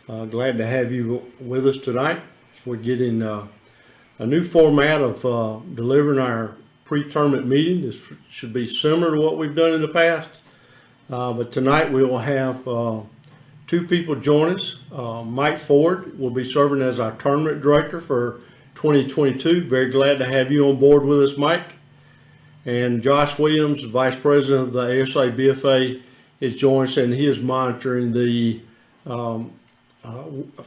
Glad to have you with us tonight. We're getting a new format of delivering our pre-tournament meeting. This should be similar to what we've done in the past, but tonight we will have two people join us. Mike Ford will be serving as our tournament director for 2022. Very glad to have you on board with us, Mike. And Josh Williams, Vice President of the ASABFA, is joining us, and he is monitoring the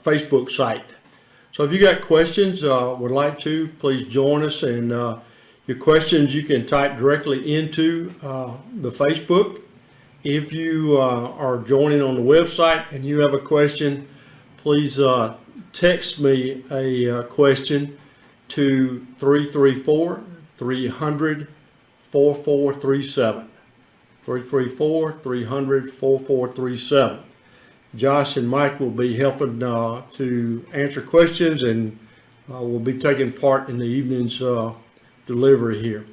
Facebook site. So if you got questions, would like to, please join us. And your questions you can type directly into the Facebook. If you are joining on the website and you have a question, please text me a question to 334-300-4437. 334-300-4437. Josh and Mike will be helping to answer questions, and will be taking part in the evening's delivery here.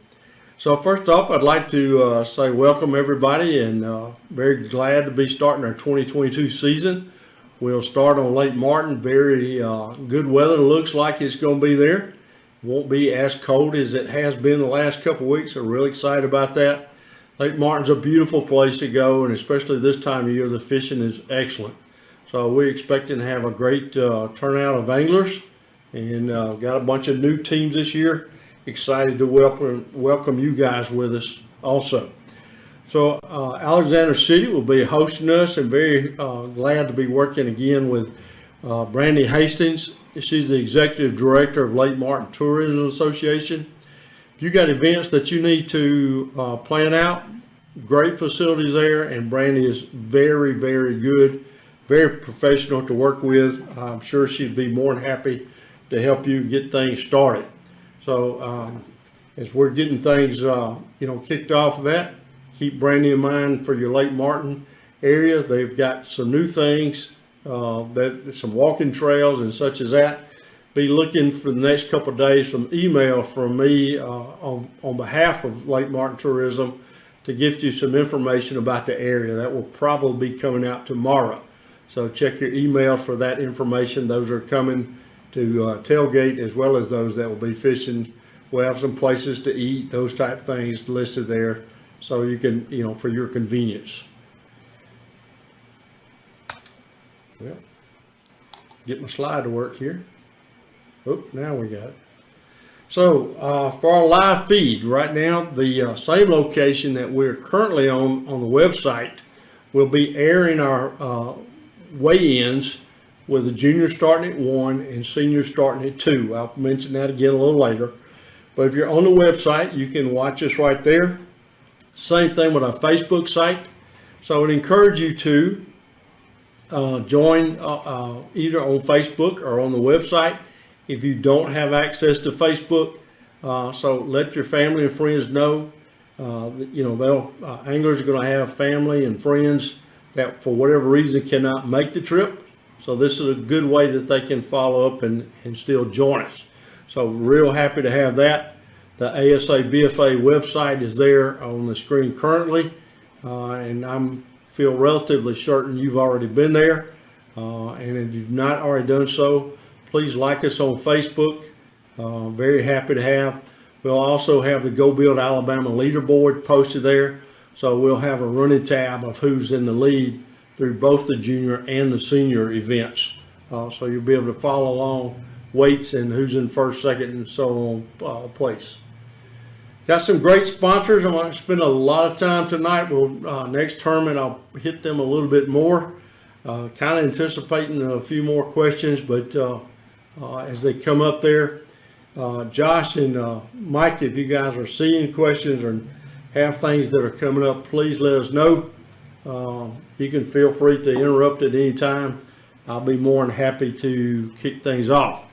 So first off, I'd like to say welcome everybody, and very glad to be starting our 2022 season. We'll start on Lake Martin. Very good weather. Looks like it's going to be there. Won't be as cold as it has been the last couple of weeks. So really excited about that. Lake Martin's a beautiful place to go, and especially this time of year, the fishing is excellent. So we're expecting to have a great turnout of anglers, and got a bunch of new teams this year. Excited to welcome you guys with us also. So Alexander City will be hosting us, and very glad to be working again with Brandy Hastings. She's the Executive Director of Lake Martin Tourism Association. If you got events that you need to plan out, great facilities there, and Brandy is very, very good, very professional to work with. I'm sure she'd be more than happy to help you get things started. So as we're getting things kicked off of that, keep Brandy in mind for your Lake Martin area. They've got some new things, some walking trails and such as that. Be looking for the next couple of days some email from me on behalf of Lake Martin Tourism to give you some information about the area. That will probably be coming out tomorrow. So check your email for that information. Those are coming to tailgate, as well as those that will be fishing. We'll have some places to eat, those type of things listed there, so you can, for your convenience. Well, get my slide to work here. Oh, now we got it. So for our live feed right now, the same location that we're currently on the website will be airing our weigh-ins, with the juniors starting at 1 and seniors starting at 2. I'll mention that again a little later. But if you're on the website, you can watch us right there. Same thing with our Facebook site. So I would encourage you to join either on Facebook or on the website. If you don't have access to Facebook, so let your family and friends know. Anglers are going to have family and friends that for whatever reason cannot make the trip. So this is a good way that they can follow up and still join us. So real happy to have that. The ASABFA website is there on the screen currently, and I feel relatively certain you've already been there. And if you've not already done so, please like us on Facebook. Very happy to have. We'll also have the Go Build Alabama leaderboard posted there. So we'll have a running tab of who's in the lead through both the junior and the senior events. So you'll be able to follow along weights and who's in first, second, and so on place. Got some great sponsors. I'm going to spend a lot of time tonight. Next tournament, I'll hit them a little bit more. Kind of anticipating a few more questions, but as they come up there, Josh and Mike, if you guys are seeing questions or have things that are coming up, please let us know. You can feel free to interrupt at any time. I'll be more than happy to kick things off.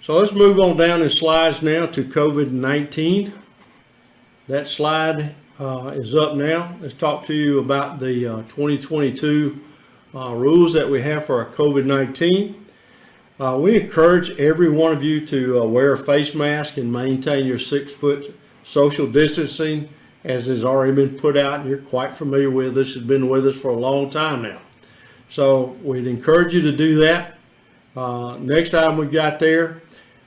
So let's move on down in slides now to COVID-19. That slide is up now. Let's talk to you about the 2022 rules that we have for our COVID-19. We encourage every one of you to wear a face mask and maintain your 6-foot social distancing, as has already been put out and you're quite familiar with. This has been with us for a long time now. So we'd encourage you to do that. Next item we got there,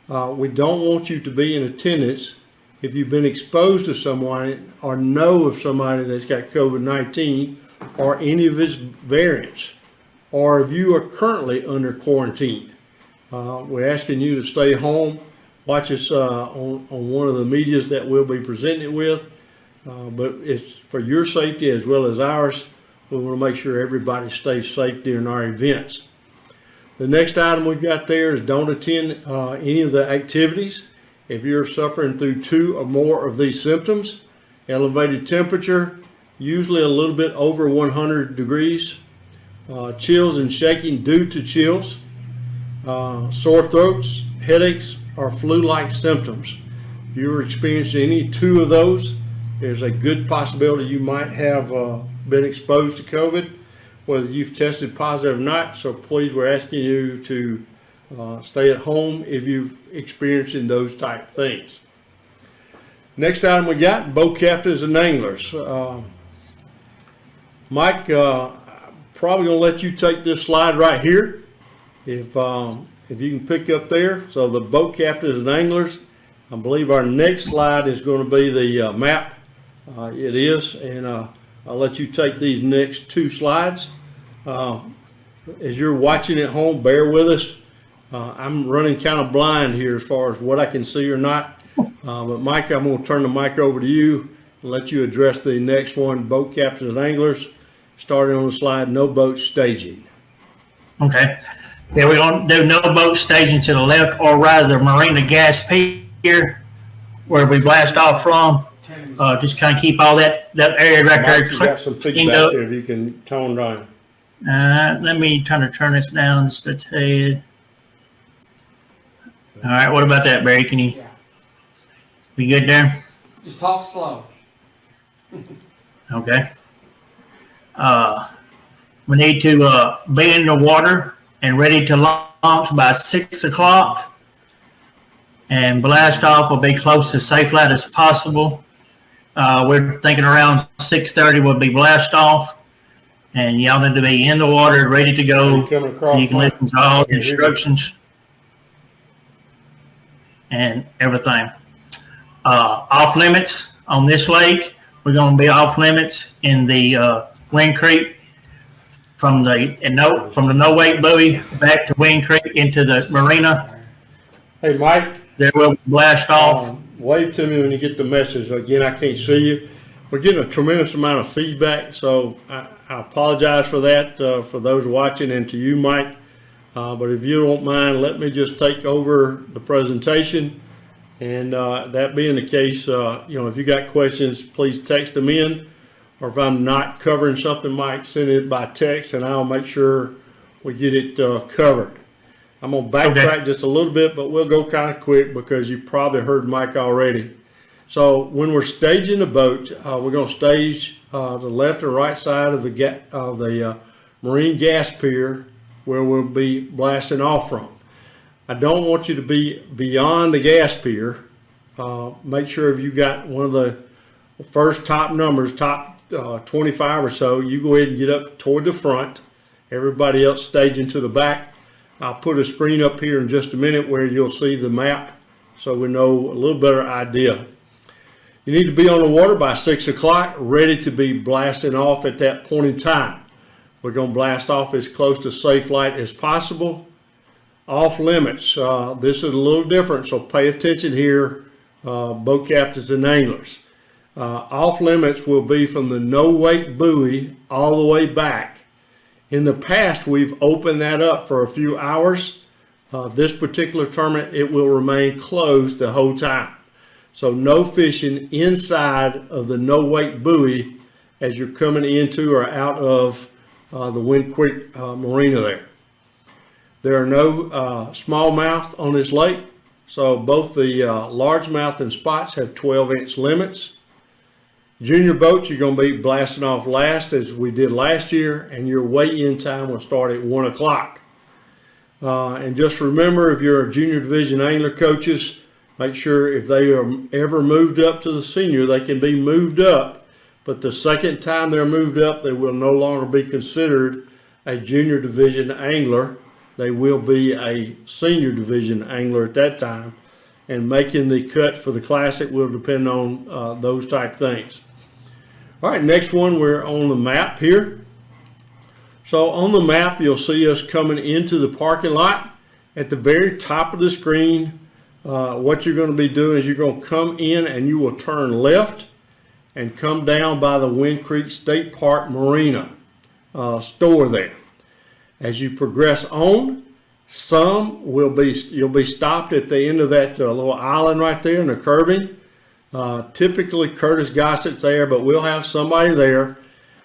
we don't want you to be in attendance if you've been exposed to someone or know of somebody that's got COVID-19 or any of its variants, or if you are currently under quarantine. We're asking you to stay home. Watch us on one of the medias that we'll be presenting it with, but it's for your safety as well as ours. We want to make sure everybody stays safe during our events. The next item we've got there is don't attend any of the activities if you're suffering through 2 or more of these symptoms: elevated temperature, usually a little bit over 100 degrees, chills and shaking due to chills, sore throats, headaches, or flu-like symptoms. If you're experiencing any 2 of those, there's a good possibility you might have been exposed to COVID, whether you've tested positive or not. So please, we're asking you to stay at home if you've experiencing those type things. Next item we got, boat captains and anglers. Mike, probably gonna let you take this slide right here. If you can pick up there. So the boat captains and anglers, I believe our next slide is going to be the map. It is, and I'll let you take these next 2 slides. As you're watching at home, bear with us. I'm running kind of blind here as far as what I can see or not. But Mike, I'm going to turn the mic over to you and let you address the next one, boat captains and anglers, starting on the slide, no boat staging. Okay. Yeah, we're going to do no boat staging to the left or right of the marina gas pier where we blast off from. Just kind of keep all that area right there. You got some feedback there if you can tone down. Let me try to turn this down just to tell you. All right, what about that, Barry? Can you be good there? Just talk slow. Okay. We need to be in the water and ready to launch by 6 o'clock. And blast off will be close to safe light as possible. We're thinking around 6:30 will be blast off. And y'all need to be in the water, ready to go, so you can listen to all the instructions and everything. Off limits on this lake. We're going to be off limits in the Wind Creek from the no wake buoy back to Wind Creek into the marina. Hey, Mike. There will blast off. Wave to me when you get the message. Again, I can't see you. We're getting a tremendous amount of feedback, so I apologize for that for those watching and to you, Mike. But if you don't mind, let me just take over the presentation. And that being the case, if you got questions, please text them in. Or if I'm not covering something, Mike, send it by text, and I'll make sure we get it covered. I'm going to backtrack just a little bit, but we'll go kind of quick because you probably heard Mike already. So when we're staging the boat, we're going to stage the left and right side of the marine gas pier where we'll be blasting off from. I don't want you to be beyond the gas pier. Make sure if you got one of the first top numbers, top 25 or so, you go ahead and get up toward the front. Everybody else staging to the back. I'll put a screen up here in just a minute where you'll see the map so we know a little better idea. You need to be on the water by 6 o'clock, ready to be blasting off at that point in time. We're going to blast off as close to safe light as possible. Off limits. This is a little different, so pay attention here, boat captains and anglers. Off limits will be from the no wake buoy all the way back. In the past, we've opened that up for a few hours. This particular tournament, it will remain closed the whole time. So no fishing inside of the no wake buoy as you're coming into or out of the Wind Creek Marina there. There are no smallmouth on this lake, so both the largemouth and spots have 12-inch limits. Junior boats, you're going to be blasting off last as we did last year, and your weigh-in time will start at 1 o'clock. And just remember, if you're a junior division angler coaches, make sure if they are ever moved up to the senior, they can be moved up. But the second time they're moved up, they will no longer be considered a junior division angler. They will be a senior division angler at that time, and making the cut for the Classic will depend on those type things. All right, next one, we're on the map here. So on the map, you'll see us coming into the parking lot. At the very top of the screen, what you're going to be doing is you're going to come in and you will turn left and come down by the Wind Creek State Park Marina store there. As you progress on, you'll be stopped at the end of that little island right there in the curbing. Typically Curtis Gossett's there, but we'll have somebody there,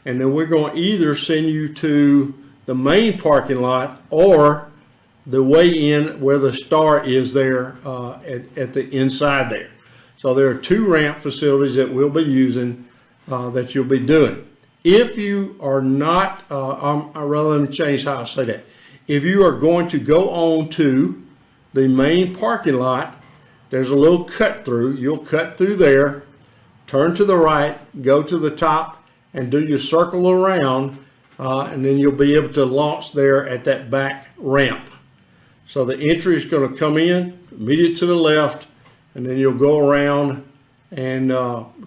and then we're going to either send you to the main parking lot or the way in where the star is there at the inside there. So there are 2 ramp facilities that we'll be using that you'll be doing. If you are not, rather let me change how I say that. If you are going to go on to the main parking lot, there's a little cut through. You'll cut through there, turn to the right, go to the top, and do your circle around, and then you'll be able to launch there at that back ramp. So the entry is going to come in, immediate to the left, and then you'll go around and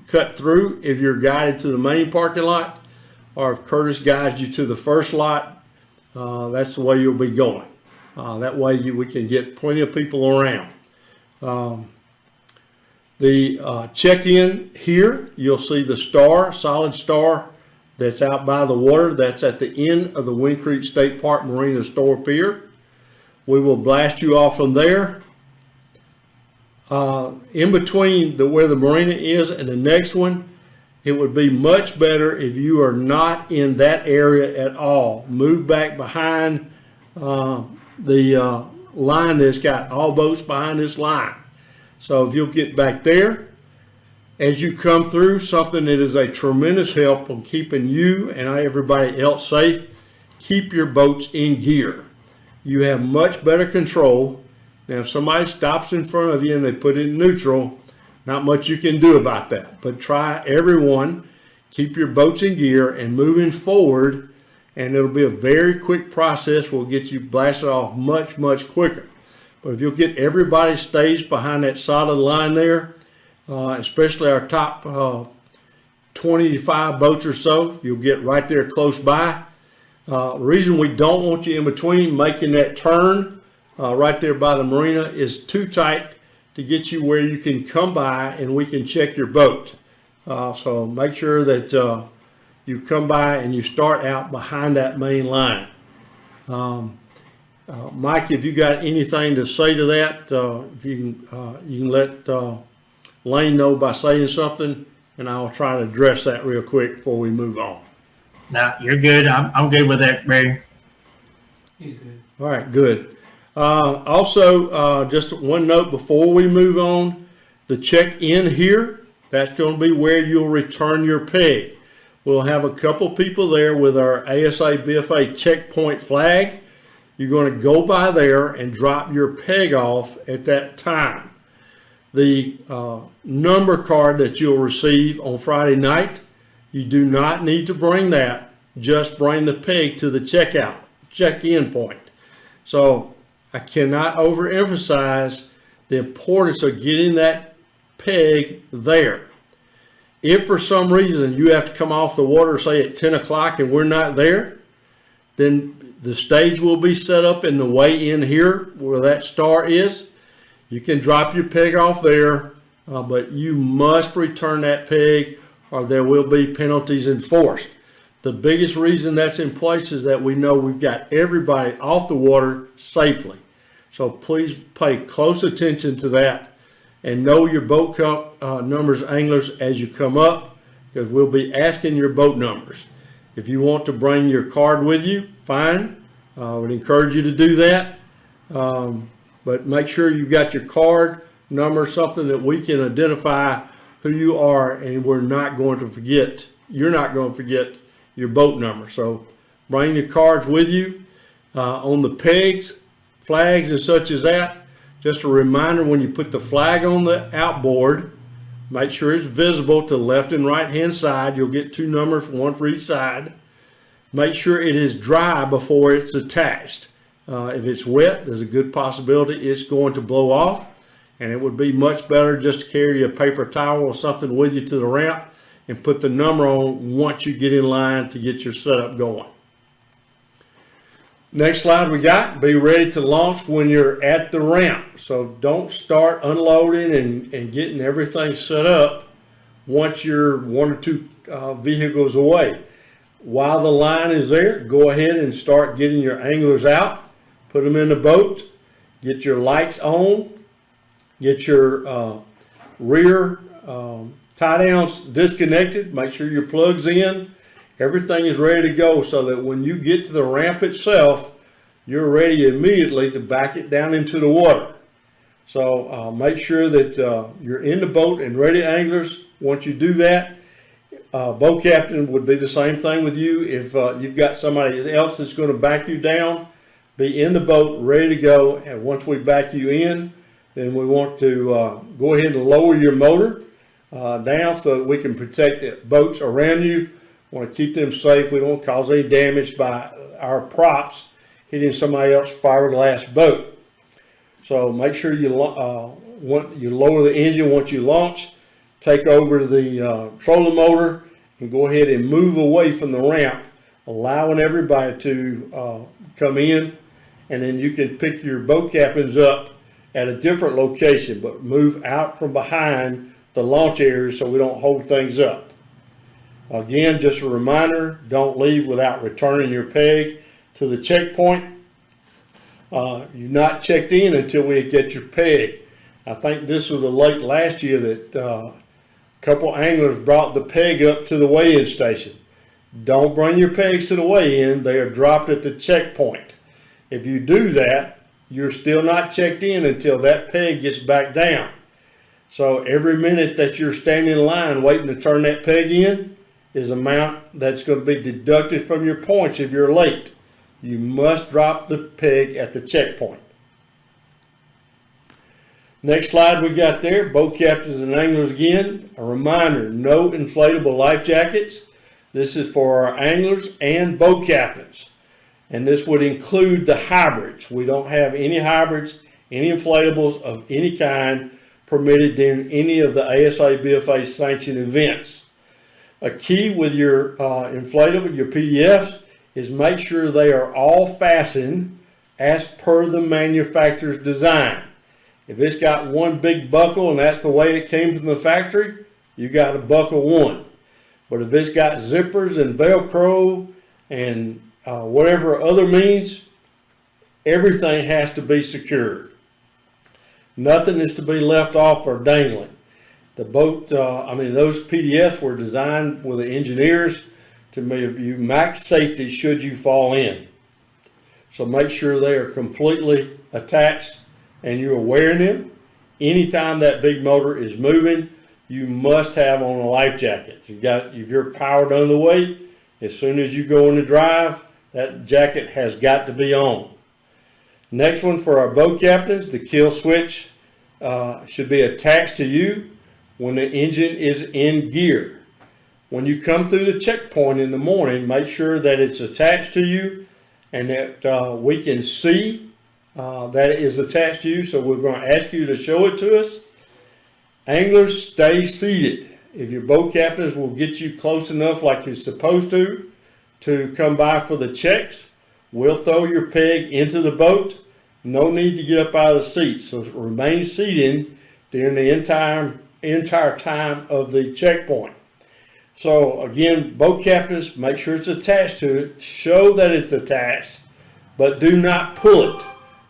cut through if you're guided to the main parking lot, or if Curtis guides you to the first lot, that's the way you'll be going. That way we can get plenty of people around. The check-in here, you'll see the star, solid star that's out by the water. That's at the end of the Wind Creek State Park Marina Store Pier. We will blast you off from there. In between where the marina is and the next one, it would be much better if you are not in that area at all. Move back behind the line that's got all boats behind this line. So if you'll get back there, as you come through, something that is a tremendous help on keeping you and everybody else safe, keep your boats in gear. You have much better control. Now, if somebody stops in front of you and they put it in neutral, not much you can do about that. But try everyone, keep your boats in gear and moving forward, and it'll be a very quick process. We'll get you blasted off much, much quicker. But if you'll get everybody staged behind that solid line there, especially our top 25 boats or so, you'll get right there close by. The reason we don't want you in between making that turn right there by the marina is too tight to get you where you can come by and we can check your boat. So make sure that you come by and you start out behind that main line. Mike, if you got anything to say to that, if you can let Lane know by saying something, and I'll try to address that real quick before we move on. No, you're good. I'm good with that, Barry. He's good. All right, good. Also, just one note before we move on, the check-in here, that's going to be where you'll return your peg. We'll have a couple people there with our ASABFA checkpoint flag. You're going to go by there and drop your peg off at that time. The number card that you'll receive on Friday night, you do not need to bring that. Just bring the peg to the check-in point. So I cannot overemphasize the importance of getting that peg there. If for some reason you have to come off the water, say at 10 o'clock and we're not there, then the stage will be set up in the way in here where that star is. You can drop your peg off there, but you must return that peg or there will be penalties enforced. The biggest reason that's in place is that we know we've got everybody off the water safely. So please pay close attention to that and know your boat numbers, anglers, as you come up, because we'll be asking your boat numbers. If you want to bring your card with you, fine. I would encourage you to do that. But make sure you've got your card number, something that we can identify who you are, and we're not going to forget. You're not going to forget your boat number. So bring your cards with you. On the pegs, flags, and such as that, just a reminder, when you put the flag on the outboard, make sure it's visible to the left and right hand side. You'll get two numbers, one for each side. Make sure it is dry before it's attached. If it's wet, there's a good possibility it's going to blow off, and it would be much better just to carry a paper towel or something with you to the ramp and put the number on once you get in line to get your setup going. Next slide we got, be ready to launch when you're at the ramp. So don't start unloading and getting everything set up once you're 1 or 2 vehicles away. While the line is there, go ahead and start getting your anglers out, put them in the boat, get your lights on, get your rear tie downs disconnected, make sure your plug's in. Everything is ready to go so that when you get to the ramp itself, you're ready immediately to back it down into the water. So make sure that you're in the boat and ready anglers. Once you do that, boat captain would be the same thing with you. If you've got somebody else that's going to back you down, be in the boat ready to go. And once we back you in, then we want to go ahead and lower your motor down so that we can protect the boats around you. Want to keep them safe. We don't cause any damage by our props hitting somebody else's fiberglass boat. So make sure you lower the engine once you launch, take over the trolling motor, and go ahead and move away from the ramp, allowing everybody to come in, and then you can pick your boat captains up at a different location, but move out from behind the launch area so we don't hold things up. Again, just a reminder, don't leave without returning your peg to the checkpoint. You're not checked in until we get your peg. I think this was late last year that a couple anglers brought the peg up to the weigh-in station. Don't bring your pegs to the weigh-in. They are dropped at the checkpoint. If you do that, you're still not checked in until that peg gets back down. So every minute that you're standing in line waiting to turn that peg in is an amount that's going to be deducted from your points if you're late. You must drop the peg at the checkpoint. Next slide we got there, boat captains and anglers again. A reminder, no inflatable life jackets. This is for our anglers and boat captains. And this would include the hybrids. We don't have any hybrids, any inflatables of any kind permitted in any of the ASABFA sanctioned events. A key with your inflatable, your PDFs, is make sure they are all fastened as per the manufacturer's design. If it's got one big buckle and that's the way it came from the factory, you got to buckle one. But if it's got zippers and Velcro and whatever other means, everything has to be secured. Nothing is to be left off or dangling. The boat, those PDFs were designed with the engineers to give you max safety should you fall in. So make sure they are completely attached and you're wearing them. Anytime that big motor is moving, you must have on a life jacket. If you're powered under the way, as soon as you go into drive, that jacket has got to be on. Next one for our boat captains, the kill switch should be attached to you when the engine is in gear. When you come through the checkpoint in the morning, make sure that it's attached to you and that we can see that it is attached to you. So we're going to ask you to show it to us. Anglers, stay seated. If your boat captains will get you close enough like you're supposed to come by for the checks, we'll throw your peg into the boat. No need to get up out of the seat. So remain seated during the entire time of the checkpoint. So again, boat captains, make sure it's attached to it. Show that it's attached, but do not pull it.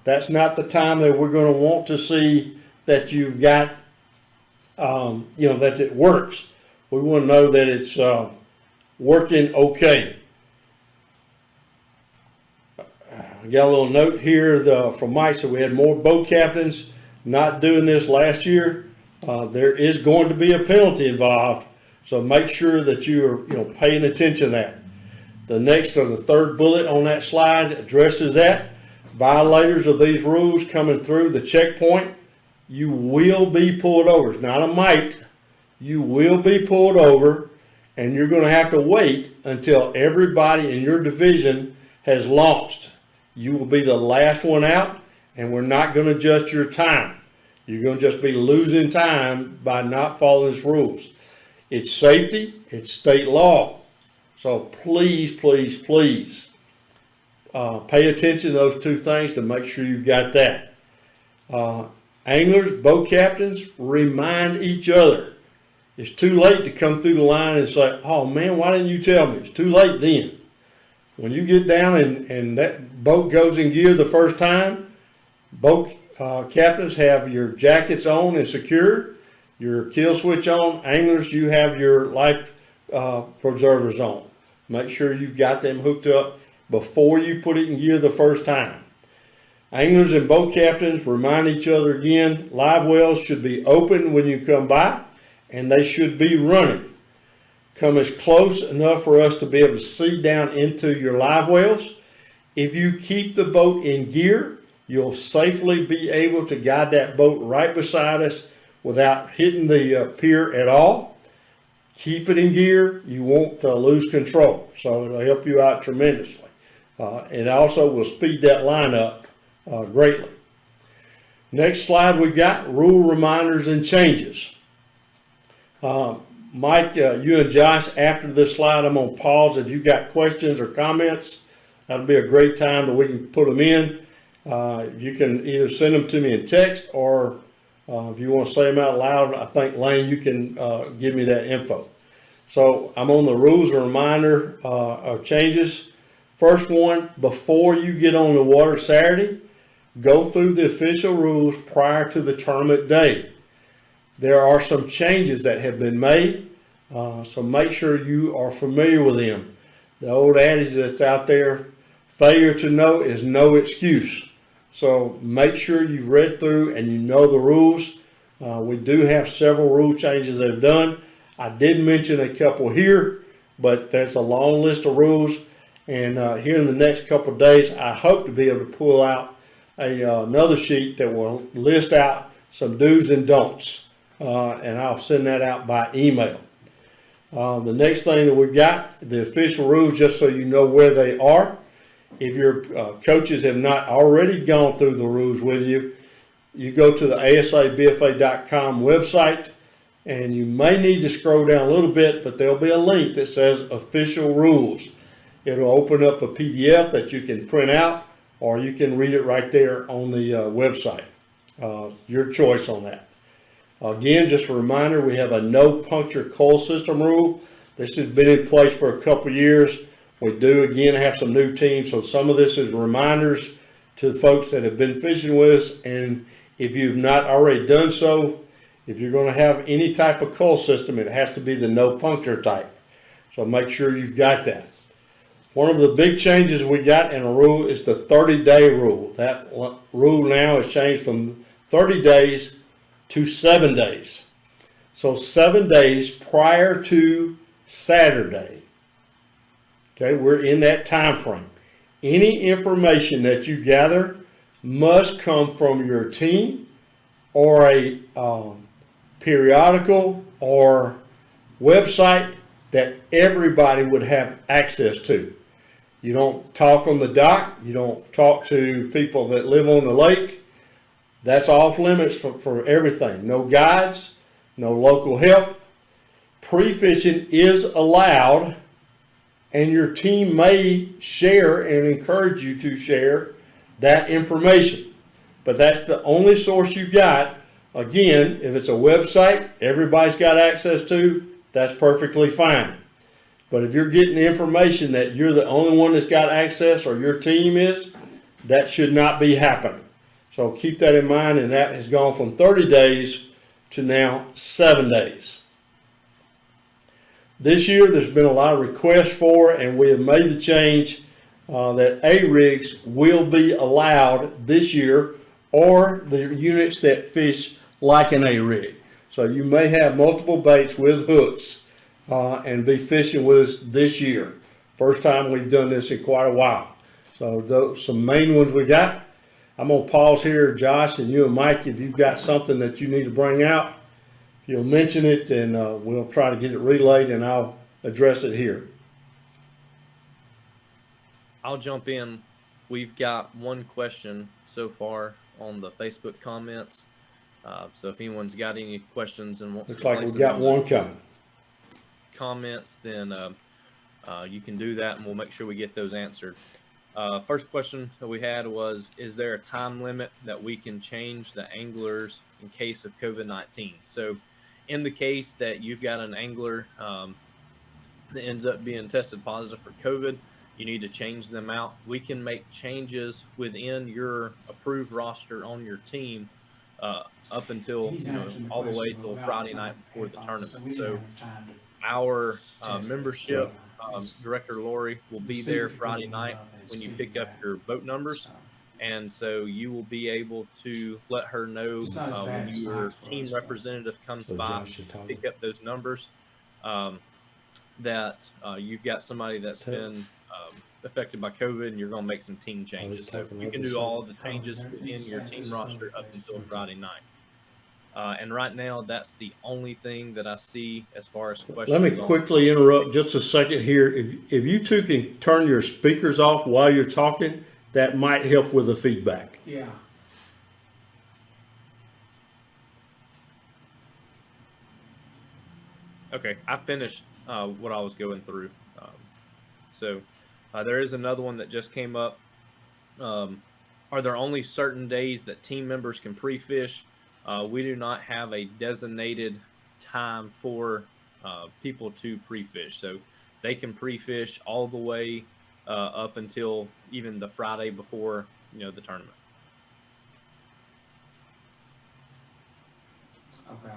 That's not the time that we're going to want to see that you've got, that it works. We want to know that it's working okay. I got a little note here from Mike. So we had more boat captains not doing this last year. There is going to be a penalty involved. So make sure that you're paying attention to that. The next or the third bullet on that slide addresses that. Violators of these rules coming through the checkpoint, you will be pulled over. It's not a might. You will be pulled over and you're going to have to wait until everybody in your division has launched. You will be the last one out, and we're not going to adjust your time. You're going to just be losing time by not following these rules. It's safety, it's state law. So please, please, please pay attention to those two things to make sure you got that. Anglers, boat captains, remind each other. It's too late to come through the line and say, oh man, why didn't you tell me? It's too late then. When you get down and that boat goes in gear the first time, boat captains have your jackets on and secured, your kill switch on. Anglers, you have your life preservers on. Make sure you've got them hooked up before you put it in gear the first time. Anglers and boat captains remind each other again, live wells should be open when you come by, and they should be running. Come as close enough for us to be able to see down into your live wells. If you keep the boat in gear, you'll safely be able to guide that boat right beside us without hitting the pier at all. Keep it in gear, you won't lose control, so it'll help you out tremendously. It also will speed that line up greatly. Next slide we've got rule reminders and changes. Mike, you and Josh, after this slide, I'm going to pause. If you've got questions or comments, that'll be a great time that we can put them in. You can either send them to me in text, or if you want to say them out loud, I think, Lane, you can give me that info. So I'm on the rules and reminder of changes. First one, before you get on the water Saturday, go through the official rules prior to the tournament day. There are some changes that have been made, so make sure you are familiar with them. The old adage that's out there, failure to know is no excuse. So make sure you've read through and you know the rules. We do have several rule changes that have done. I did mention a couple here, but there's a long list of rules. And here in the next couple of days, I hope to be able to pull out another sheet that will list out some do's and don'ts. And I'll send that out by email. The next thing that we've got, the official rules, just so you know where they are. If your coaches have not already gone through the rules with you, you go to the ASABFA.com website, and you may need to scroll down a little bit, but there'll be a link that says official rules. It'll open up a PDF that you can print out, or you can read it right there on the website. Your choice on that. Again, just a reminder, we have a no puncture coil system rule. This has been in place for a couple of years. We do again have some new teams, so some of this is reminders to the folks that have been fishing with us. And if you've not already done so, if you're going to have any type of coil system, it has to be the no puncture type. So make sure you've got that. One of the big changes we got in a rule is the 30-day rule. That rule now has changed from 30 days to 7 days. So 7 days prior to Saturday. Okay, we're in that time frame. Any information that you gather must come from your team or a periodical or website that everybody would have access to. You don't talk on the dock. You don't talk to people that live on the lake. That's off limits for everything. No guides, no local help. Pre-fishing is allowed, and your team may share and encourage you to share that information. But that's the only source you've got. Again, if it's a website everybody's got access to, that's perfectly fine. But if you're getting the information that you're the only one that's got access, or your team is, that should not be happening. So keep that in mind, and that has gone from 30 days to now 7 days. This year there's been a lot of requests for, and we have made the change that A-rigs will be allowed this year, or the units that fish like an A-rig. So you may have multiple baits with hooks and be fishing with us this year. First time we've done this in quite a while. So those some main ones we got. I'm going to pause here, Josh, and you and Mike, if you've got something that you need to bring out, you'll mention it, and we'll try to get it relayed, and I'll address it here. I'll jump in. We've got one question so far on the Facebook comments. So if anyone's got any questions and wants Looks to like place we got them one in the coming. comments, then you can do that, and we'll make sure we get those answered. First question that we had was, is there a time limit that we can change the anglers in case of COVID-19? So in the case that you've got an angler that ends up being tested positive for COVID, you need to change them out. We can make changes within your approved roster on your team up until all the way till Friday night before the tournament. So our membership director Lori will be there Friday night when you pick up your boat numbers, and so you will be able to let her know when your team representative comes by to pick up those numbers that you've got somebody that's been affected by COVID, and you're going to make some team changes. So you can do all the changes within your team roster up until Friday night. And right now, that's the only thing that I see as far as questions. Let me quickly interrupt just a second here. If you two can turn your speakers off while you're talking, that might help with the feedback. Yeah. Okay, I finished what I was going through. There is another one that just came up. Are there only certain days that team members can pre-fish? We do not have a designated time for people to pre-fish. So they can pre-fish all the way up until even the Friday before, the tournament. Okay.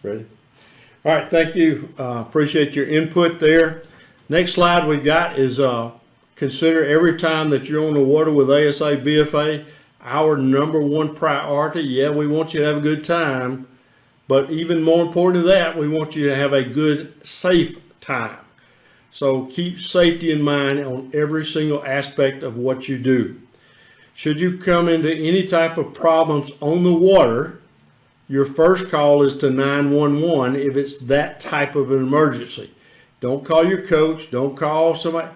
Ready? All right, thank you. Appreciate your input there. Next slide we've got is consider every time that you're on the water with ASABFA, our number one priority. Yeah, we want you to have a good time, but even more important than that, we want you to have a good, safe time. So keep safety in mind on every single aspect of what you do. Should you come into any type of problems on the water, your first call is to 911 if it's that type of an emergency. Don't call your coach. Don't call somebody,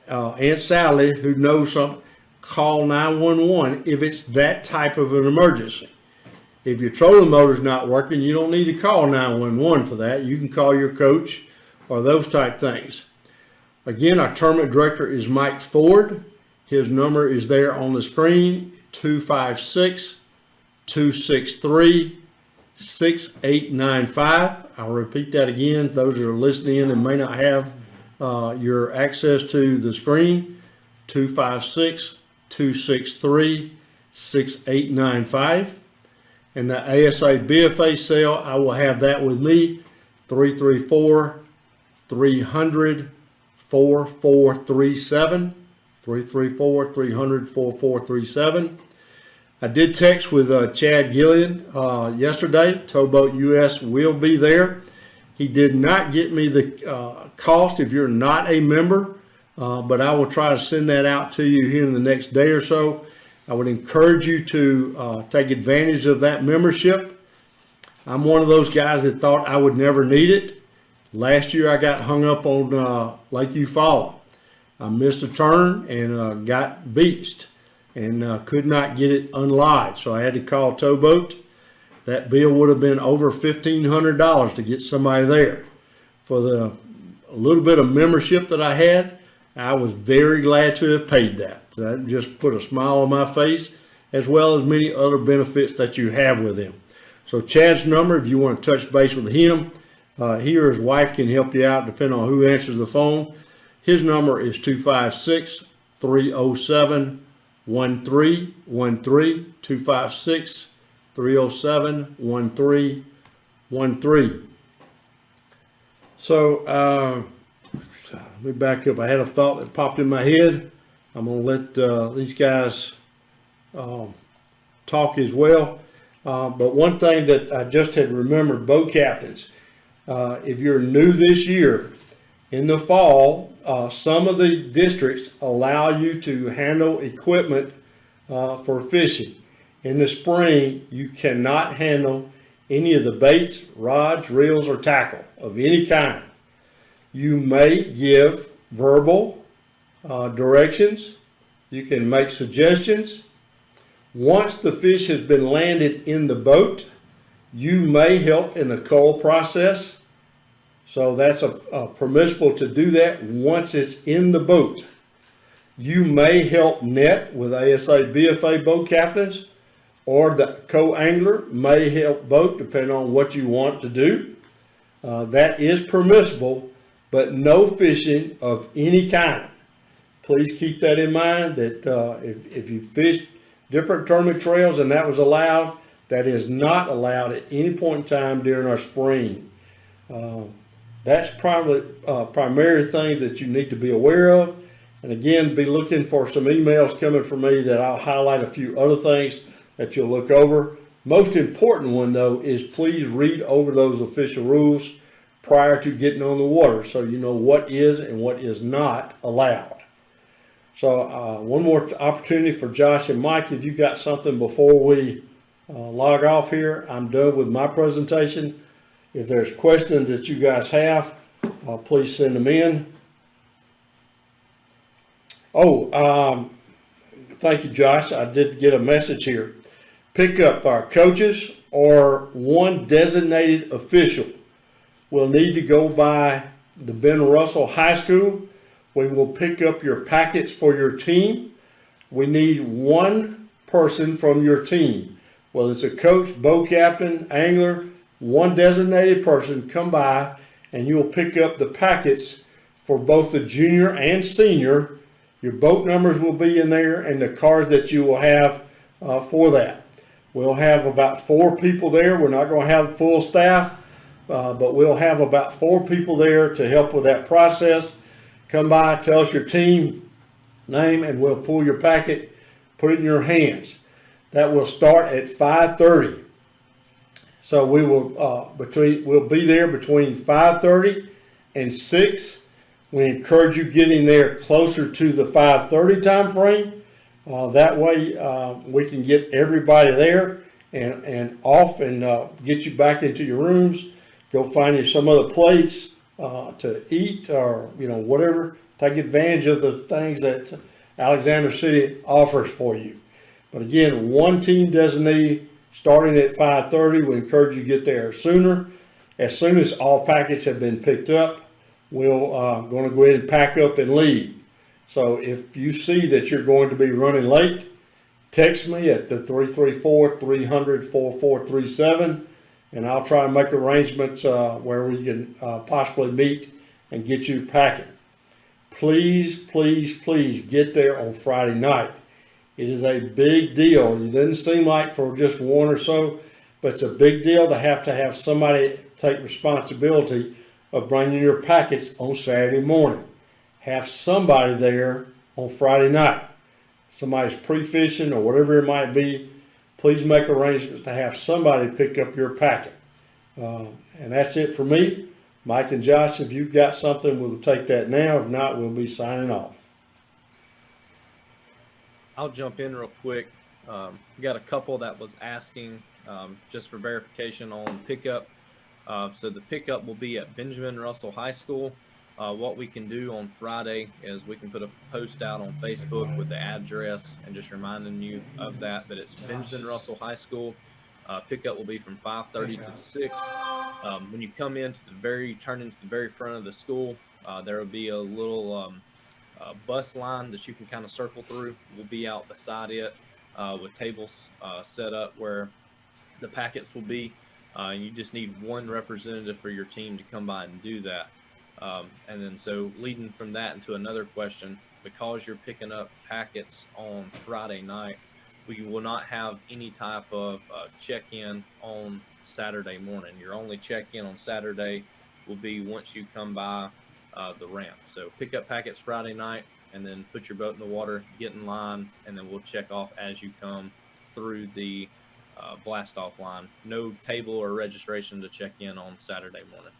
Aunt Sally, who knows something. Call 911 if it's that type of an emergency. If your trolling motor's not working, you don't need to call 911 for that. You can call your coach or those type things. Again, our tournament director is Mike Ford. His number is there on the screen, 256-263-6895. I'll repeat that again. Those that are listening and may not have your access to the screen, 256-263-6895. And the ASABFA cell, I will have that with me, 334-300-4437, 334-300-4437. I did text with Chad Gillian yesterday. Towboat US will be there. He did not get me the cost if you're not a member, but I will try to send that out to you here in the next day or so. I would encourage you to take advantage of that membership. I'm one of those guys that thought I would never need it. Last year I got hung up on Lake Eufaula. I missed a turn and got beached and could not get it unlodged. So I had to call Towboat. That bill would have been over $1,500 to get somebody there. For the little bit of membership that I had, I was very glad to have paid that. That just put a smile on my face, as well as many other benefits that you have with him. So Chad's number, if you want to touch base with him, he or his wife can help you out depending on who answers the phone. His number is 256-307-1313, 256-307-1313. So let me back up. I had a thought that popped in my head. I'm going to let these guys talk as well. But one thing that I just had remembered, boat captains, if you're new this year, in the fall, some of the districts allow you to handle equipment for fishing. In the spring, you cannot handle any of the baits, rods, reels, or tackle of any kind. You may give verbal directions. You can make suggestions. Once the fish has been landed in the boat, you may help in the cull process. So that's permissible to do that once it's in the boat. You may help net with ASABFA boat captains, or the co-angler may help boat depending on what you want to do. That is permissible, but no fishing of any kind. Please keep that in mind that if you fish different tournament trails and that was allowed, that is not allowed at any point in time during our spring. That's probably primary thing that you need to be aware of. And again, be looking for some emails coming from me that I'll highlight a few other things that you'll look over. Most important one though is please read over those official rules prior to getting on the water so you know what is and what is not allowed. So one more opportunity for Josh and Mike. If you got something before we log off here, I'm done with my presentation. If there's questions that you guys have, please send them in. Thank you, Josh. I did get a message here. Pick up our coaches or one designated official will need to go by the Ben Russell High School. We will pick up your packets for your team. We need one person from your team, whether it's a coach, boat captain, angler, one designated person, come by and you'll pick up the packets for both the junior and senior. Your boat numbers will be in there and the cars that you will have for that. We'll have about 4 people there. We're not going to have full staff, but we'll have about 4 people there to help with that process. Come by, tell us your team name, and we'll pull your packet, put it in your hands. That will start at 5:30. So we will we'll be there between 5:30 and 6. We encourage you getting there closer to the 5:30 time frame. That way we can get everybody there and off and get you back into your rooms. Go find you some other place to eat or whatever. Take advantage of the things that Alexander City offers for you. But again, one team designee starting at 5:30. We encourage you to get there sooner. As soon as all packets have been picked up, we'll going to go ahead and pack up and leave. So if you see that you're going to be running late, text me at the 334-300-4437, and I'll try and make arrangements where we can possibly meet and get you packing. Please, please, please get there on Friday night. It is a big deal. It doesn't seem like for just one or so, but it's a big deal to have somebody take responsibility of bringing your packets on Saturday morning. Have somebody there on Friday night. Somebody's pre-fishing or whatever it might be. Please make arrangements to have somebody pick up your packet. And that's it for me. Mike and Josh, if you've got something, we'll take that now. If not, we'll be signing off. I'll jump in real quick. We got a couple that was asking just for verification on pickup. So the pickup will be at Benjamin Russell High School. What we can do on Friday is we can put a post out on Facebook with the address and just reminding you of that. But it's Benjamin Russell High School. Pickup will be from 5:30 to 6. When you come turn into the very front of the school, there will be a little bus line that you can kind of circle through. We'll be out beside it with tables set up where the packets will be. You just need one representative for your team to come by and do that. And then so leading from that into another question, because you're picking up packets on Friday night, we will not have any type of check-in on Saturday morning. Your only check-in on Saturday will be once you come by the ramp. So pick up packets Friday night and then put your boat in the water, get in line, and then we'll check off as you come through the blast off line. No table or registration to check in on Saturday morning.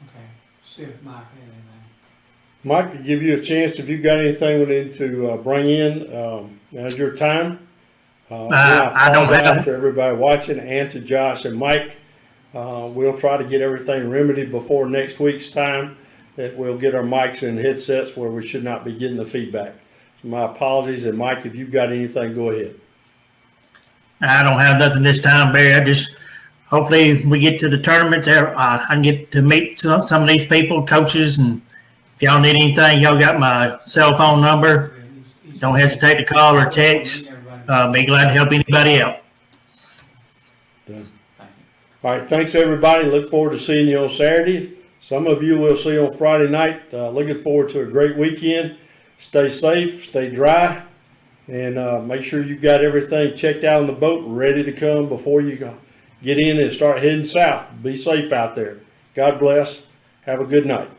Okay. See if Mike had anything. Mike, could give you a chance if you got anything we need to bring in. Now's your time. I don't have for everybody watching, and to Josh and Mike We'll try to get everything remedied before next week's time, that we'll get our mics and headsets where we should not be getting the feedback. So my apologies, and Mike, if you've got anything, go ahead. I don't have nothing this time, Barry. I just, hopefully we get to the tournament there. I can get to meet some of these people, coaches, and if y'all need anything, y'all got my cell phone number. Don't hesitate to call or text. Be glad to help anybody out. Done. All right, thanks everybody. Look forward to seeing you on Saturday. Some of you we'll see on Friday night. Looking forward to a great weekend. Stay safe, stay dry, and make sure you've got everything checked out on the boat, ready to come before you go. Get in and start heading south. Be safe out there. God bless. Have a good night.